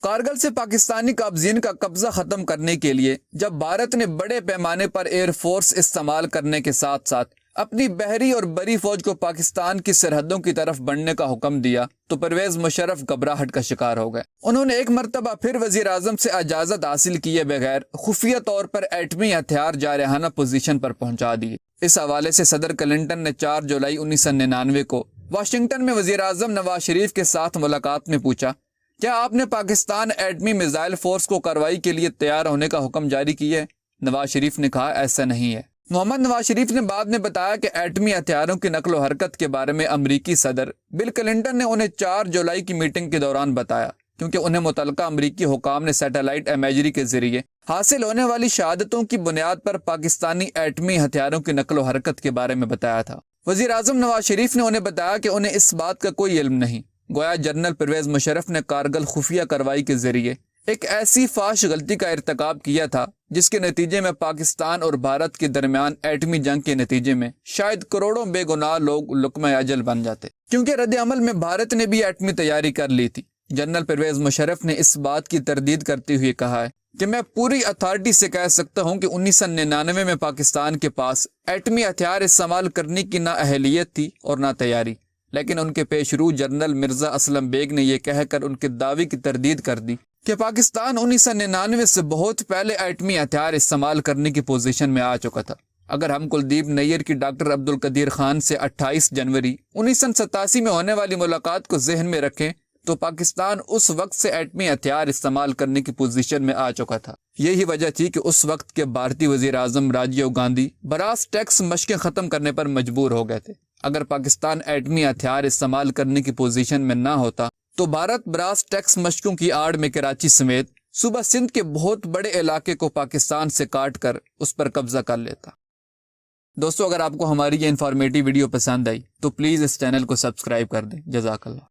کارگل سے پاکستانی قابضین کا قبضہ ختم کرنے کے لیے جب بھارت نے بڑے پیمانے پر ایئر فورس استعمال کرنے کے ساتھ ساتھ اپنی بحری اور بری فوج کو پاکستان کی سرحدوں کی طرف بڑھنے کا حکم دیا تو پرویز مشرف گھبراہٹ کا شکار ہو گئے۔ انہوں نے ایک مرتبہ پھر وزیر اعظم سے اجازت حاصل کیے بغیر خفیہ طور پر ایٹمی ہتھیار جارحانہ پوزیشن پر پہنچا دیے۔ اس حوالے سے صدر کلنٹن نے 4 جولائی 1999 کو واشنگٹن میں وزیر اعظم نواز شریف کے ساتھ ملاقات میں پوچھا، کیا آپ نے پاکستان ایٹمی میزائل فورس کو کارروائی کے لیے تیار ہونے کا حکم جاری کیا ہے؟ نواز شریف نے کہا ایسا نہیں ہے۔ محمد نواز شریف نے بعد میں بتایا کہ ایٹمی ہتھیاروں کی نقل و حرکت کے بارے میں امریکی صدر بل کلنٹن نے انہیں 4 جولائی کی میٹنگ کے دوران بتایا، کیونکہ انہیں متعلقہ امریکی حکام نے سیٹلائٹ امیجری کے ذریعے حاصل ہونے والی شہادتوں کی بنیاد پر پاکستانی ایٹمی ہتھیاروں کی نقل و حرکت کے بارے میں بتایا تھا۔ وزیر اعظم نواز شریف نے انہیں بتایا کہ انہیں اس بات کا کوئی علم نہیں، گویا جنرل پرویز مشرف نے کارگل خفیہ کارروائی کے ذریعے ایک ایسی فاحش غلطی کا ارتکاب کیا تھا جس کے نتیجے میں پاکستان اور بھارت کے درمیان ایٹمی جنگ کے نتیجے میں شاید کروڑوں بے گناہ لوگ لقمہ اجل بن جاتے، کیونکہ رد عمل میں بھارت نے بھی ایٹمی تیاری کر لی تھی۔ جنرل پرویز مشرف نے اس بات کی تردید کرتے ہوئے کہا ہے کہ میں پوری اتھارٹی سے کہہ سکتا ہوں کہ 1999 میں پاکستان کے پاس ایٹمی ہتھیار استعمال کرنے کی نہ اہلیت تھی اور نہ تیاری، لیکن ان کے پیش رو جنرل مرزا اسلم بیگ نے یہ کہہ کر ان کے دعوے کی تردید کر دی کہ پاکستان 1999 سے بہت پہلے ایٹمی ہتھیار استعمال کرنے کی پوزیشن میں آ چکا تھا۔ اگر ہم کلدیپ نیر کی ڈاکٹر عبدالقدیر خان سے 28 جنوری 1987 میں ہونے والی ملاقات کو ذہن میں رکھیں تو پاکستان اس وقت سے ایٹمی ہتھیار استعمال کرنے کی پوزیشن میں آ چکا تھا۔ یہی وجہ تھی کہ اس وقت کے بھارتی وزیر اعظم راجیو گاندھی براس ٹیکس مشقیں ختم کرنے پر مجبور ہو گئے تھے۔ اگر پاکستان ایٹمی ہتھیار استعمال کرنے کی پوزیشن میں نہ ہوتا تو بھارت براس ٹیکس مشقوں کی آڑ میں کراچی سمیت صوبہ سندھ کے بہت بڑے علاقے کو پاکستان سے کاٹ کر اس پر قبضہ کر لیتا۔ دوستو، اگر آپ کو ہماری یہ انفارمیٹیو ویڈیو پسند آئی تو پلیز اس چینل کو سبسکرائب کر دیں۔ جزاک اللہ۔